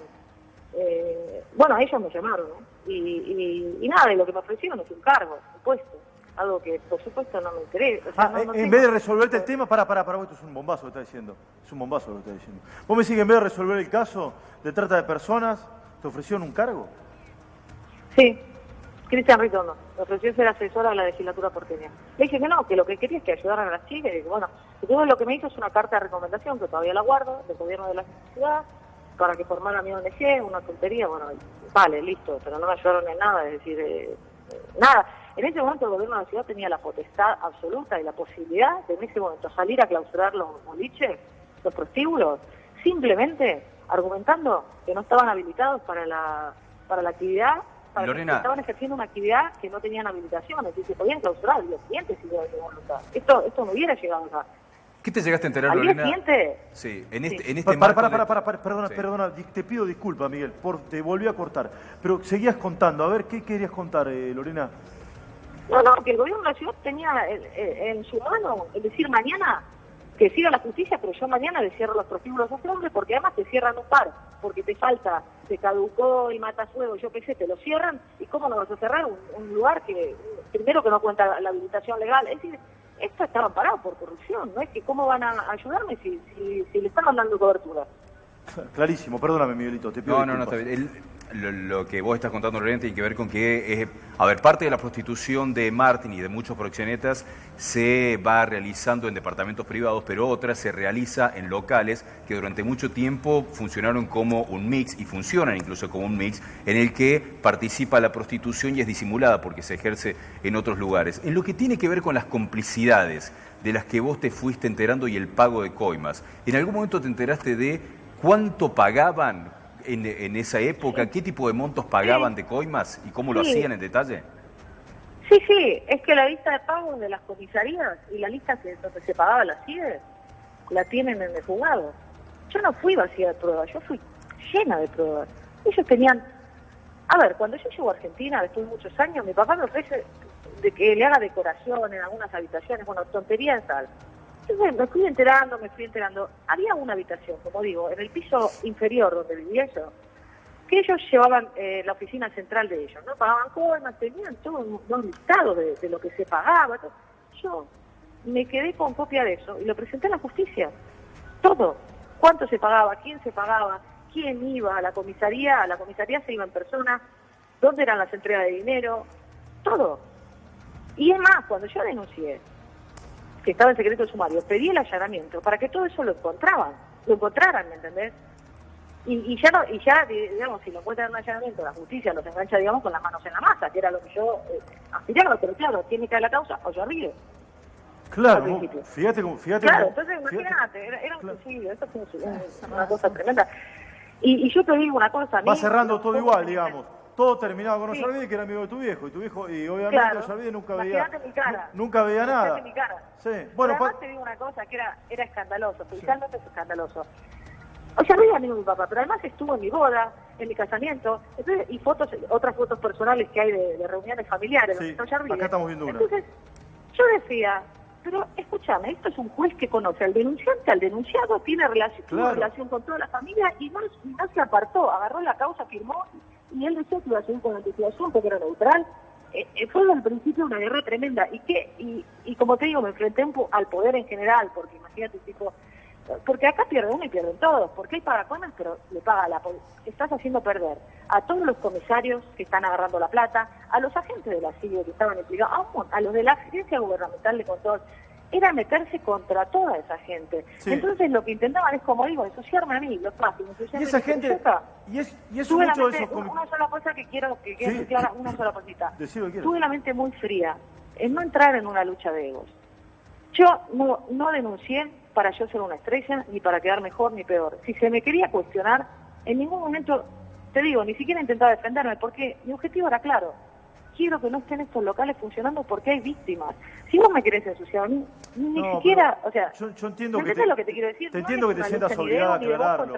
bueno, ellos me llamaron, ¿no? Y nada, y lo que me ofrecieron es un cargo, un puesto, algo que por supuesto no me interesa. O sea, no en tengo- vez de resolverte el tema, para, esto es un bombazo lo que está diciendo. Es un bombazo lo que está diciendo. Vos me decís que en vez de resolver el caso de trata de personas, ¿te ofrecieron un cargo? Sí, Cristian Ritondo, me ofreció ser asesora de la legislatura porteña. Le dije que no, que lo que quería es que ayudaran a las chicas, y que bueno, entonces lo que me hizo es una carta de recomendación, que todavía la guardo, del gobierno de la ciudad, para que formara mi ONG, una tontería, bueno, vale, listo, pero no me ayudaron en nada, es decir, nada. En ese momento el gobierno de la ciudad tenía la potestad absoluta y la posibilidad de en ese momento salir a clausurar los boliches, los prostíbulos, simplemente argumentando que no estaban habilitados para la actividad, para Lorena, que estaban ejerciendo una actividad que no tenían habilitación, es decir, se podían clausurar, y los clientes sí de voluntad. Esto no hubiera llegado acá. ¿qué te llegaste a enterar, Al día Lorena? siguiente... Sí, en este Perdona, Sí. te pido disculpas, Miguel, te volví a cortar. Pero seguías contando, a ver, ¿qué querías contar, Lorena? No, que el gobierno de la ciudad tenía en su mano, es decir, mañana que siga la justicia, pero yo mañana le cierro los prostíbulos a ese hombre, porque además te cierran un par, porque te falta, te caducó el matafuego, yo qué sé, te lo cierran, y cómo no vas a cerrar un lugar que, primero que no cuenta la habilitación legal, es decir, esto estaba parado por corrupción, no es que cómo van a ayudarme si le estaban dando cobertura. Clarísimo, perdóname, Miguelito, te pido No, está disculpas. bien. Lo que vos estás contando, Lorena, tiene que ver con que, a ver, parte de la prostitución de Martín y de muchos proxenetas se va realizando en departamentos privados, pero otra se realiza en locales que durante mucho tiempo funcionaron como un mix, y funcionan incluso como un mix, en el que participa la prostitución y es disimulada porque se ejerce en otros lugares. En lo que tiene que ver con las complicidades de las que vos te fuiste enterando y el pago de coimas, ¿en algún momento te enteraste de cuánto pagaban en esa época? ¿Qué tipo de montos pagaban de coimas y cómo lo hacían en detalle? Sí, es que la lista de pagos de las comisarías y la lista donde se pagaba la CIDE la tienen en el juzgado. Yo no fui vacía de pruebas, yo fui llena de pruebas. Ellos tenían... A ver, cuando yo llego a Argentina, después de muchos años, mi papá me ofrece de que le haga decoración en algunas habitaciones, bueno, tonterías tal. Entonces me fui enterando. Había una habitación, como digo, en el piso inferior donde vivía yo, que ellos llevaban la oficina central de ellos, ¿no? Pagaban coimas, tenían todo un listado de lo que se pagaba. Todo. Yo me quedé con copia de eso y lo presenté a la justicia. Todo. ¿Cuánto se pagaba? ¿Quién se pagaba? ¿Quién iba a la comisaría? A la comisaría se iba en persona. ¿Dónde eran las entregas de dinero? Todo. Y es más, cuando yo denuncié que estaba en secreto de sumario, pedí el allanamiento para que todo eso lo encontraran, ¿me entendés? Y ya, digamos, si lo encuentran en un allanamiento, la justicia los engancha, digamos, con las manos en la masa, que era lo que yo aspiraba, pero claro, tiene que dar la causa o yo arribe. Claro, fíjate claro, cómo, entonces imagínate, era un suicidio, esto fue una cosa tremenda. Y yo te digo una cosa, va cerrando todo igual, digamos. Todo terminaba con Ollarvide, que era amigo de tu viejo, y obviamente claro, Ollarvide nunca veía nada. nada. Mi cara. Sí. Bueno, además te digo una cosa que era escandaloso, judicialmente es escandaloso. Ollarvide es amigo de mi papá, pero además estuvo en mi boda, en mi casamiento, entonces, y otras fotos personales que hay de reuniones familiares. Sí, Ollarvide. acá estamos viendo una. Entonces, yo decía, pero escúchame, esto es un juez que conoce al denunciante, al denunciado, tiene relación con toda la familia y no se apartó, agarró la causa, firmó y él decía que iba a seguir con la investigación porque era neutral. Fue al principio una guerra tremenda y como te digo, me enfrenté al poder en general, porque imagínate, tipo, porque acá pierde uno y pierden todos, porque hay pagaconas, pero le paga la policía. Estás haciendo perder a todos los comisarios que están agarrando la plata, a los agentes de la CIDE que estaban implicados, a los de la Agencia Gubernamental de Control. Era meterse contra toda esa gente. Sí. Entonces lo que intentaban es, como digo, ensuciarme a mí, los fácil. Y esa gente... Y eso mucho de esos... Una sola cosa que quiero que quede clara, una sola cosita. Decilo, tuve la mente muy fría en no entrar en una lucha de egos. Yo no denuncié para yo ser una estrella, ni para quedar mejor ni peor. Si se me quería cuestionar, en ningún momento, te digo, ni siquiera intentaba defenderme, porque mi objetivo era claro. Quiero que no estén estos locales funcionando porque hay víctimas. Si vos me querés ensuciar, ni siquiera, o sea, yo entiendo que lo que te quiero decir. Te entiendo que te sientas obligada a aclararlo.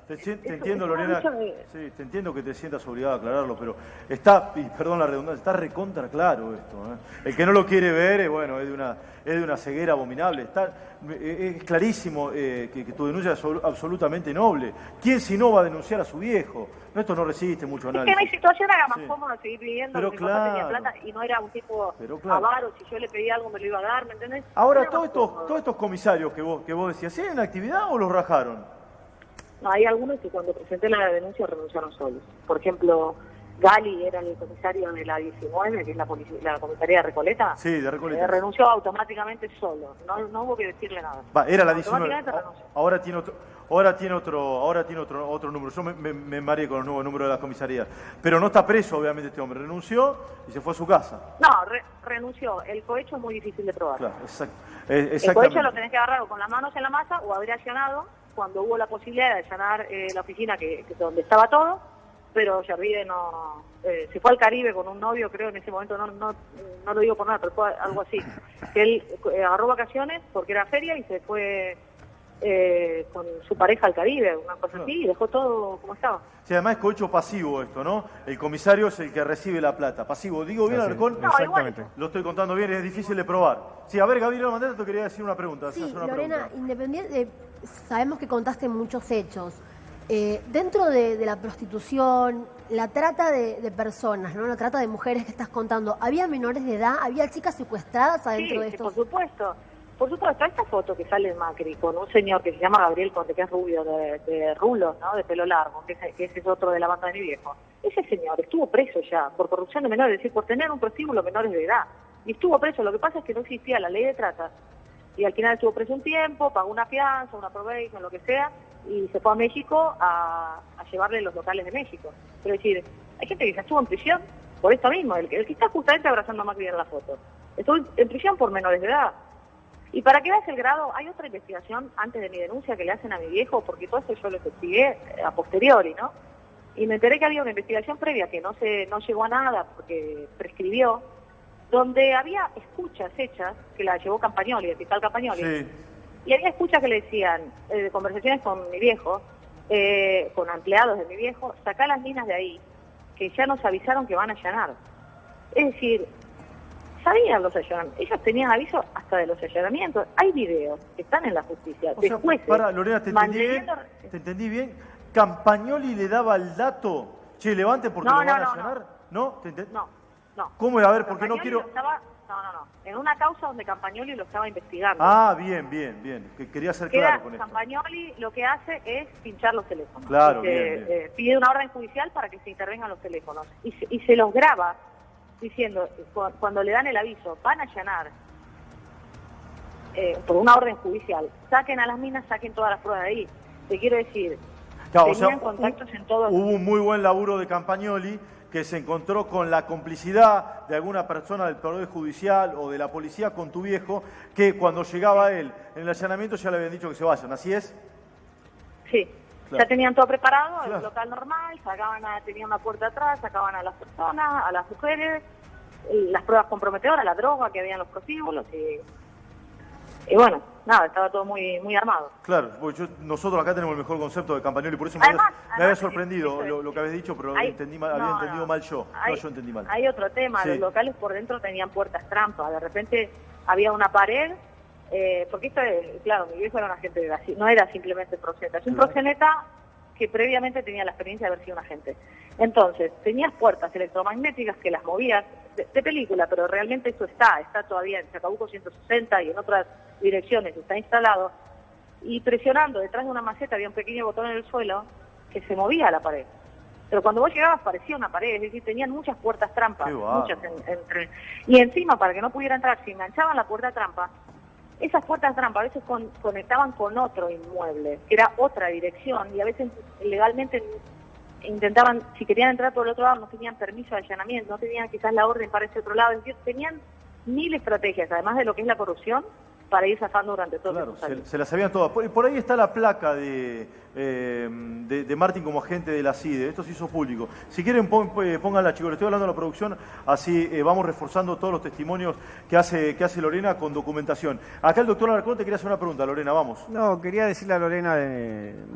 Te entiendo, Lorena. Sí, te entiendo que te sientas obligada a aclararlo, pero está, y perdón la redundancia, está recontra claro esto. El que no lo quiere ver, bueno, es de una ceguera abominable. Es clarísimo que tu denuncia es absolutamente noble. ¿Quién si no va a denunciar a su viejo? Esto no resiste mucho análisis. Es que mi situación era más cómoda seguir viviendo, pero porque mi papá tenía plata y no era un tipo avaro, si yo le pedía algo me lo iba a dar, ¿me entendés? Ahora, todos estos comisarios que vos decías, ¿siguen en actividad o los rajaron? No, hay algunos que cuando presenté la denuncia renunciaron solos. Por ejemplo, Gali era el comisario de la 19, que es la comisaría de Recoleta. Sí, de Recoleta. Renunció automáticamente solo, no hubo que decirle nada. Era la 19. Ahora tiene otro número. Yo me mareé con los nuevos números de las comisarías. Pero no está preso, obviamente, este hombre. Renunció y se fue a su casa. No, renunció. El cohecho es muy difícil de probar. Claro, el cohecho lo tenés que agarrar con las manos en la masa o haber allanado cuando hubo la posibilidad de allanar la oficina que donde estaba todo, pero Ollarvide no... se fue al Caribe con un novio, creo, en ese momento, no lo digo por nada, pero fue algo así. Que él agarró vacaciones porque era feria y se fue... con su pareja al Caribe, una cosa así, y dejó todo como estaba. Sí, además es cohecho pasivo esto, ¿no? El comisario es el que recibe la plata. Pasivo, digo bien, Alarcón. No, exactamente. Lo estoy contando bien, es difícil de probar. Sí, a ver, Gabriela Mandela, te quería decir una pregunta. Sí, Lorena, independiente, sabemos que contaste muchos hechos. Dentro de la prostitución, la trata de personas, ¿no? La trata de mujeres que estás contando, ¿había menores de edad? ¿Había chicas secuestradas adentro de esto? Sí, por supuesto. Por supuesto, esta foto que sale en Macri con un señor que se llama Gabriel Conde, que es rubio, de rulos, ¿no? De pelo largo, que ese es otro de la banda de mi viejo. Ese señor estuvo preso ya por corrupción de menores, es decir, por tener un prostíbulo menores de edad. Y estuvo preso. Lo que pasa es que no existía la ley de trata. Y al final estuvo preso un tiempo, pagó una fianza, una probation, lo que sea, y se fue a México a llevarle los locales de México. Pero es decir, hay gente que ya estuvo en prisión por esto mismo, el que está justamente abrazando a Macri en la foto. Estuvo en prisión por menores de edad. Y para que veas el grado, hay otra investigación antes de mi denuncia que le hacen a mi viejo, porque todo eso yo lo investigué a posteriori, ¿no? Y me enteré que había una investigación previa que no llegó a nada porque prescribió, donde había escuchas hechas, que la llevó Campagnoli, el fiscal Campagnoli, sí. Y había escuchas que le decían, de conversaciones con mi viejo, con empleados de mi viejo, sacá las minas de ahí, que ya nos avisaron que van a allanar. Es decir, sabían los allanamientos, ellos tenían aviso hasta de los allanamientos, hay videos que están en la justicia. O sea, para, Lorena, ¿te entendí bien? ¿Campagnoli le daba el dato? Che, levante porque lo van a allanar. ¿No? No. ¿Cómo? A ver, porque no quiero... No. En una causa donde Campagnoli lo estaba investigando. Ah, bien. Que quería ser claro con esto. Campagnoli lo que hace es pinchar los teléfonos. Claro, bien. Pide una orden judicial para que se intervengan los teléfonos. Y se los graba diciendo, cuando le dan el aviso, van a allanar por una orden judicial, saquen a las minas, saquen todas las pruebas de ahí. Te quiero decir, claro, tenían contactos en todos. Hubo un muy buen laburo de Campagnoli, que se encontró con la complicidad de alguna persona del Poder Judicial o de la policía con tu viejo, que cuando llegaba él en el allanamiento ya le habían dicho que se vayan, ¿así es? Sí, claro. Ya tenían todo preparado, claro. El local normal, tenían una puerta atrás, sacaban a las personas, a las mujeres, las pruebas comprometedoras, la droga que había en los prostíbulos y bueno, nada, estaba todo muy armado. Claro, porque nosotros acá tenemos el mejor concepto de Campagnoli, por eso me había sorprendido lo que habías dicho, pero había entendido mal yo. Yo entendí mal. Hay otro tema, sí. Los locales por dentro tenían puertas trampa, de repente había una pared, porque esto es, claro, mi viejo era un agente de gas, no era simplemente proxeneta, es un proxeneta que previamente tenía la experiencia de haber sido un agente. Entonces, tenías puertas electromagnéticas que las movías de película, pero realmente eso está todavía en Chacabuco 160 y en otras direcciones, está instalado, y presionando detrás de una maceta había un pequeño botón en el suelo que se movía a la pared. Pero cuando vos llegabas parecía una pared, es decir, tenían muchas puertas trampas, muchas entre. Y encima, para que no pudiera entrar, si enganchaban la puerta trampa, esas puertas trampa a veces conectaban con otro inmueble, que era otra dirección, y a veces legalmente intentaban, si querían entrar por el otro lado, no tenían permiso de allanamiento, no tenían quizás la orden para ese otro lado, es decir, tenían 1000 estrategias, además de lo que es la corrupción, para ir zafando durante todo el tiempo. Se las sabían todas. Por ahí está la placa de Martín como agente de la CIDE. Esto se hizo público. Si quieren, pónganla, chicos. Le estoy hablando a la producción, así vamos reforzando todos los testimonios que hace Lorena con documentación. Acá el doctor Alarcón te quería hacer una pregunta, Lorena, vamos. No, quería decirle a Lorena,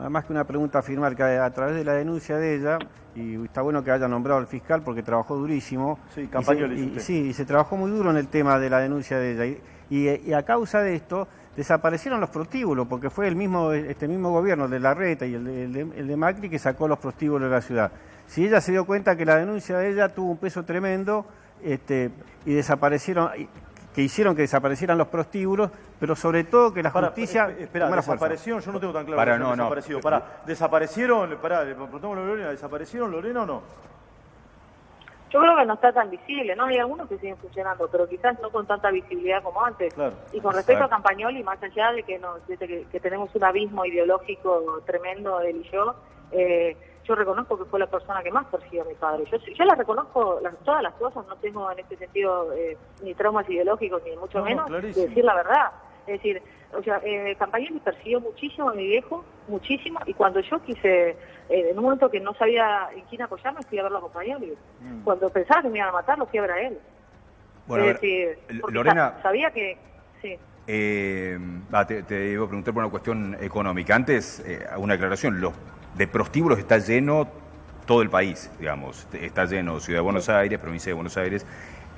más que una pregunta, afirmar que a través de la denuncia de ella, y está bueno que haya nombrado al fiscal porque trabajó durísimo. Sí, Campagnoli. Sí, se trabajó muy duro en el tema de la denuncia de ella. Y a causa de esto desaparecieron los prostíbulos, porque fue este mismo gobierno, de Larreta y el de Macri, que sacó los prostíbulos de la ciudad. Si ella se dio cuenta que la denuncia de ella tuvo un peso tremendo y desaparecieron, que hicieron que desaparecieran los prostíbulos, pero sobre todo que la justicia... Espera, ¿desaparecieron? Yo no tengo tan claro. ¿Desaparecieron? ¿Desaparecieron, Lorena, o no? Yo creo que no está tan visible, ¿no? Hay algunos que siguen funcionando, pero quizás no con tanta visibilidad como antes. Claro. Y con respecto a Campagnoli, más allá de que tenemos un abismo ideológico tremendo, él y yo reconozco que fue la persona que más persiguió a mi padre. Yo la reconozco, todas las cosas, no tengo en este sentido ni traumas ideológicos, ni mucho menos, de decir la verdad. Es decir, Campagnoli persiguió muchísimo a mi viejo, muchísimo, y cuando yo quise, en un momento que no sabía en quién apoyarme, fui a verlo a Campagnoli. Cuando pensaba que me iban a matar, lo fui a ver a él. Bueno, es decir, Lorena, sabía que... Sí. Te iba a preguntar por una cuestión económica. Antes, una aclaración, de prostíbulos está lleno todo el país, digamos. Está lleno Ciudad de Buenos Aires, provincia de Buenos Aires.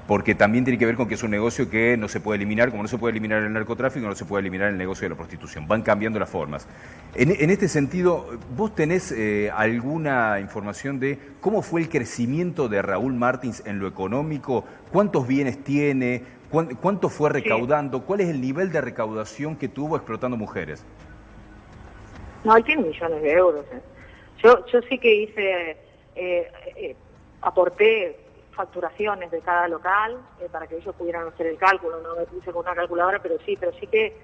porque también tiene que ver con que es un negocio que no se puede eliminar, como no se puede eliminar el narcotráfico, no se puede eliminar el negocio de la prostitución. Van cambiando las formas. En este sentido, ¿vos tenés alguna información de cómo fue el crecimiento de Raúl Martins en lo económico? ¿Cuántos bienes tiene? ¿Cuánto fue recaudando? ¿Cuál es el nivel de recaudación que tuvo explotando mujeres? No, él tiene millones de euros. Yo sí que hice, aporté facturaciones de cada local para que ellos pudieran hacer el cálculo. No me puse con una calculadora, pero sí que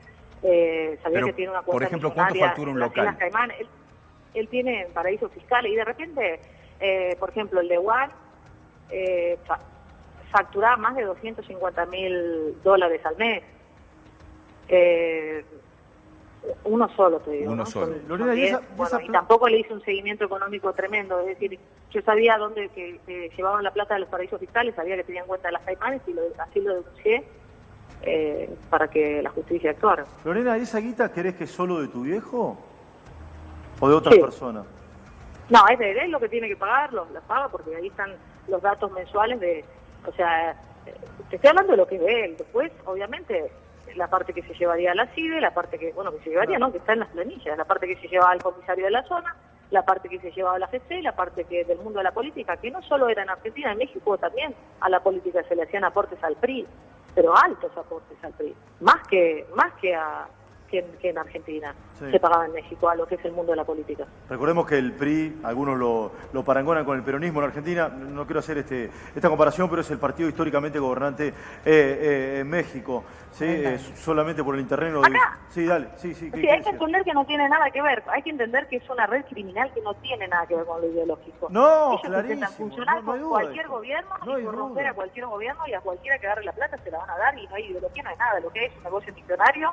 sabía que tiene una cuota. Por ejemplo, ¿cuánto factura un local? Él tiene paraísos fiscales y de repente, por ejemplo, el de Juan facturaba más de $250.000 al mes. Uno solo, te digo. Uno solo. Y tampoco le hice un seguimiento económico tremendo. Es decir, yo sabía dónde que llevaban la plata de los paraísos fiscales, sabía que tenían cuenta de las Caimanes y así lo denuncié para que la justicia actuara. Lorena, ¿esa guita querés que es solo de tu viejo o de otras personas? No, es de él lo que tiene que pagar, la paga porque ahí están los datos mensuales de... O sea, te estoy hablando de lo que es de él. Después, obviamente, la parte que se llevaría a la CIDE, la parte que, bueno, que se llevaría, no, que está en las planillas, la parte que se llevaba al comisario de la zona, la parte que se llevaba a la FC, la parte que del mundo de la política, que no solo era en Argentina, en México también a la política se le hacían aportes al PRI, pero altos aportes al PRI, más que en Argentina, se pagaba en México a lo que es el mundo de la política. Recordemos que el PRI, algunos lo parangonan con el peronismo en Argentina, no quiero hacer esta comparación, pero es el partido históricamente gobernante en México, ¿sí? Solamente por el interreno. Sí, dale, sí. Sí, hay que entender que no tiene nada que ver, hay que entender que es una red criminal que no tiene nada que ver con lo ideológico. No, ellos intentan funcionar con cualquier gobierno y corromper a cualquier gobierno y a cualquiera que agarre la plata se la van a dar y no hay ideología, no hay nada, lo que es un negocio millonario.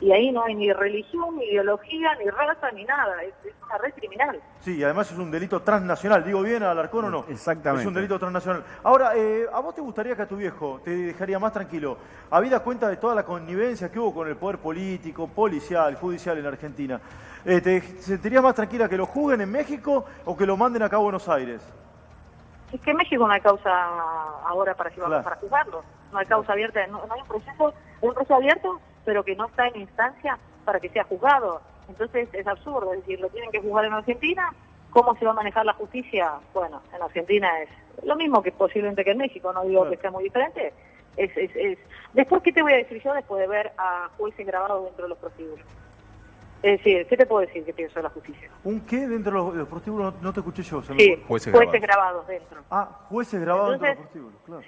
Y ahí no hay ni religión, ni ideología, ni raza, ni nada. Es una red criminal. Sí, y además es un delito transnacional. ¿Digo bien, Alarcón, o no? Exactamente. Es un delito transnacional. Ahora, ¿a vos te gustaría que a tu viejo te dejaría más tranquilo? Habida cuenta de toda la connivencia que hubo con el poder político, policial, judicial en Argentina, ¿te sentirías más tranquila que lo juzguen en México o que lo manden acá a Buenos Aires? Es que en México no hay causa ahora para juzgarlo. No hay causa abierta, no hay un proceso abierto, pero que no está en instancia para que sea juzgado. Entonces es absurdo, es decir, lo tienen que juzgar en Argentina. ¿Cómo se va a manejar la justicia? Bueno, en Argentina es lo mismo que posiblemente que en México, no digo que sea muy diferente. Después, ¿qué te voy a decir yo después de ver a jueces grabados dentro de los prostíbulos? Es decir, ¿qué te puedo decir que pienso de la justicia? ¿Un qué dentro de los prostíbulos? No te escuché yo. Sí, jueces grabados dentro. Ah, jueces grabados dentro de los prostíbulos, claro.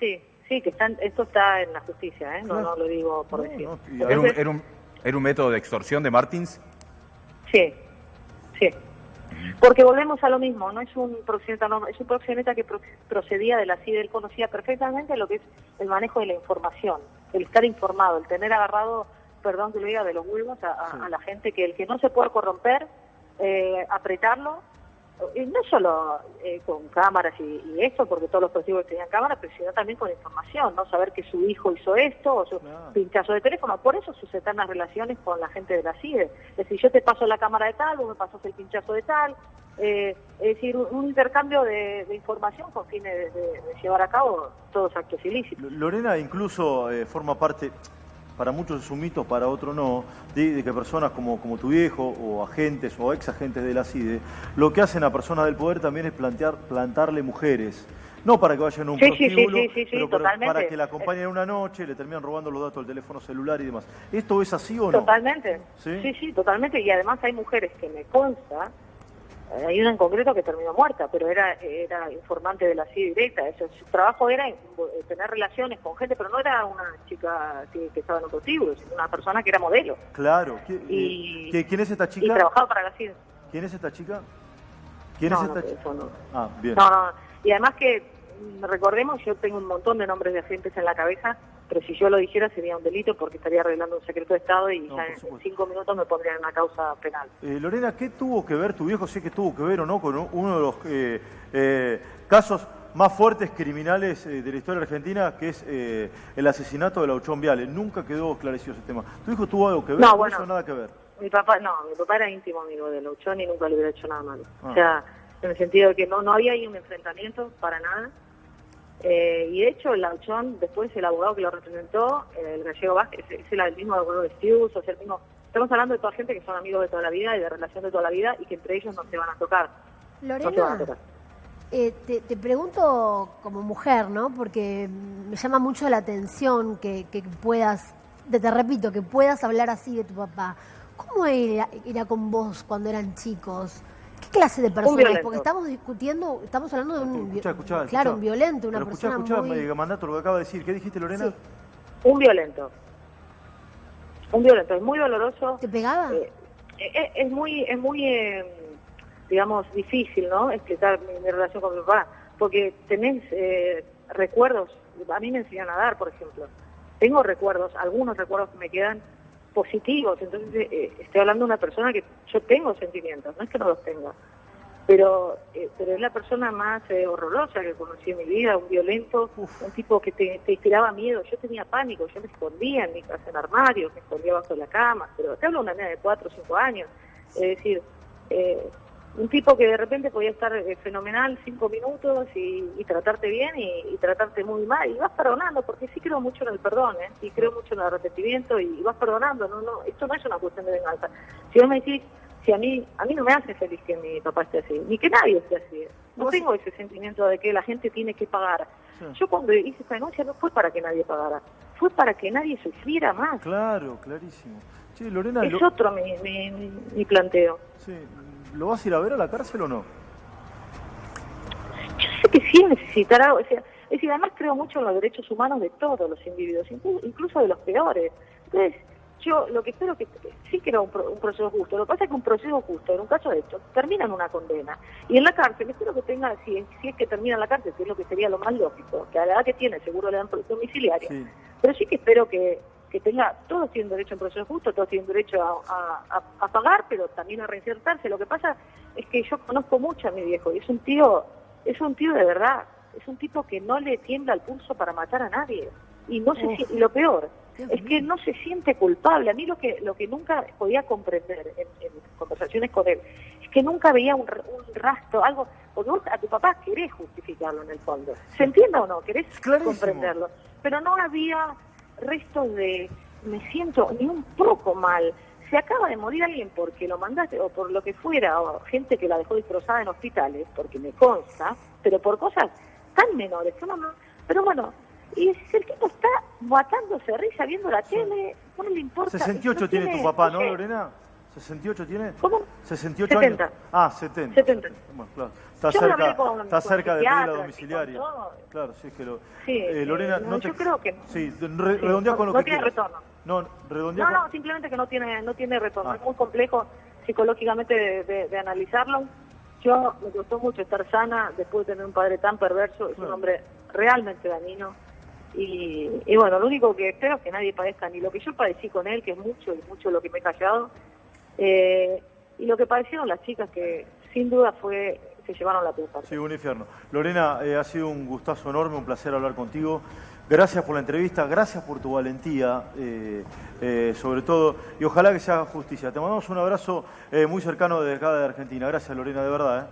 Sí, que esto está en la justicia, no lo digo por decir. ¿Era un método de extorsión de Martins? Sí. Porque volvemos a lo mismo, no es un proxeneta que procedía de la CIDE, él conocía perfectamente lo que es el manejo de la información, el estar informado, el tener agarrado, perdón que lo diga, de los huevos a la gente, que el que no se puede corromper, apretarlo, y no solo con cámaras y esto, porque todos los testigos tenían cámaras, pero sino también con información, ¿no? Saber que su hijo hizo esto, o su pinchazo de teléfono. Por eso sus eternas relaciones con la gente de la CIDE. Es decir, yo te paso la cámara de tal, vos me pasas el pinchazo de tal. Es decir, un intercambio de información con fines de llevar a cabo todos actos ilícitos. Lorena incluso forma parte... Para muchos es un mito, para otros no, de que personas como tu viejo o agentes o ex agentes de la CIDE, lo que hacen a personas del poder también es plantarle mujeres. No para que vayan a un prostíbulo, pero para que la acompañen una noche, le terminan robando los datos del teléfono celular y demás. ¿Esto es así o no? Totalmente. Sí, totalmente. Y además hay mujeres que me consta, hay una en concreto que terminó muerta, pero era informante de la CIDE directa. Su trabajo era tener relaciones con gente, pero no era una chica que estaba en un prostíbulo, sino una persona que era modelo. Claro. ¿Quién es esta chica? Y trabajaba para la CIDE. ¿Quién es esta chica? ¿Quién es esta chica? No. Ah, bien. No. Y además que, recordemos, yo tengo un montón de nombres de agentes en la cabeza, pero si yo lo dijera sería un delito porque estaría arreglando un secreto de Estado y ya en 5 minutos me pondrían en una causa penal. Lorena, ¿qué tuvo que ver tu viejo, sé que tuvo que ver o no, con uno de los casos más fuertes criminales de la historia argentina, que es el asesinato de Lauchón Viale? Nunca quedó esclarecido ese tema. ¿Tu hijo tuvo algo que ver con eso o nada que ver? Mi papá era íntimo amigo de Lauchón y nunca le hubiera hecho nada malo. O sea, en el sentido de que no había ahí un enfrentamiento para nada. Y de hecho, el Lauchón, después el abogado que lo representó, el gallego Vázquez, es el mismo abogado de Stius, o sea, el mismo. Estamos hablando de toda gente que son amigos de toda la vida y de relación de toda la vida y que entre ellos no se van a tocar. Lorena, no se van a tocar. Te pregunto como mujer, ¿no? Porque me llama mucho la atención que puedas, te repito, que puedas hablar así de tu papá. ¿Cómo era con vos cuando eran chicos? ¿Qué clase de persona es? Porque estamos discutiendo, estamos hablando de un, claro, un violento, una persona muy... Mandato lo que acaba de decir. ¿Qué dijiste, Lorena? Sí. Un violento. Un violento, es muy doloroso. ¿Te pegaba? Es muy digamos, difícil, ¿no? Explicar mi relación con mi papá, porque tenés recuerdos, a mí me enseñan a dar, por ejemplo. Tengo recuerdos, algunos recuerdos que me quedan positivos, entonces estoy hablando de una persona que yo tengo sentimientos, no es que no los tenga, pero es la persona más horrorosa que conocí en mi vida, un violento, un tipo que te inspiraba miedo. Yo tenía pánico, yo me escondía en mi casa en armarios, me escondía bajo la cama, pero te hablo de una nena de 4 o 5 años, es decir, un tipo que de repente podía estar fenomenal 5 minutos y tratarte bien y tratarte muy mal, y vas perdonando, porque sí creo mucho en el perdón, y creo mucho en el arrepentimiento, y vas perdonando. No, esto no es una cuestión de venganza. Si vos me decís, si a mí no me hace feliz que mi papá esté así, ni que nadie esté así. No tengo ese sentimiento de que la gente tiene que pagar. Sí. Yo cuando hice esta denuncia no fue para que nadie pagara, fue para que nadie sufriera más. Claro, clarísimo. Sí, Lorena, es otro mi planteo. Sí. ¿Lo vas a ir a ver a la cárcel o no? Yo sé que sí necesitará, o sea, es decir, además creo mucho en los derechos humanos de todos los individuos, incluso de los peores. Entonces, yo lo que espero que sí que era un proceso justo. Lo que pasa es que un proceso justo, en un caso de esto, termina en una condena. Y en la cárcel, espero que tenga, si es que termina en la cárcel, que es lo que sería lo más lógico, que a la edad que tiene seguro le dan domiciliaria. Sí. Pero sí que espero que tenga, todos tienen derecho a un proceso justo, todos tienen derecho a pagar, pero también a reinsertarse. Lo que pasa es que yo conozco mucho a mi viejo, y es un tío de verdad, es un tipo que no le tiembla el pulso para matar a nadie, y no y lo peor es que no se siente culpable. A mí lo que nunca podía comprender en conversaciones con él es que nunca veía un rastro, algo, porque vos a tu papá querés justificarlo en el fondo, ¿se entiende o no? Querés comprenderlo, pero no había restos de me siento ni un poco mal. Se acaba de morir alguien porque lo mandaste, o por lo que fuera, o gente que la dejó destrozada en hospitales, porque me consta, pero por cosas tan menores que uno no. Pero bueno, y el tipo está matándose risa viendo la tele, no le importa. 68 tiene tu papá, ¿no, Lorena? ¿68 tiene? ¿Cómo? 68 70. años. Ah, 70. 70. Bueno, claro. Está cerca de pedir la domiciliaria. Claro, sí, es que Lorena, yo creo que no. Sí, redondeá con lo que no tiene quieras. Retorno. No, redondeá No, simplemente que no tiene retorno. Es muy complejo psicológicamente de analizarlo. Yo me costó mucho estar sana después de tener un padre tan perverso. Es un hombre realmente dañino. Y bueno, lo único que espero es que nadie padezca ni lo que yo padecí con él, que es mucho y mucho lo que me he callado, y lo que padecieron las chicas, que sin duda se llevaron la peor parte. Sí, un infierno. Lorena, ha sido un gustazo enorme, un placer hablar contigo. Gracias por la entrevista, gracias por tu valentía, sobre todo, y ojalá que se haga justicia. Te mandamos un abrazo muy cercano desde acá de Argentina. Gracias, Lorena, de verdad.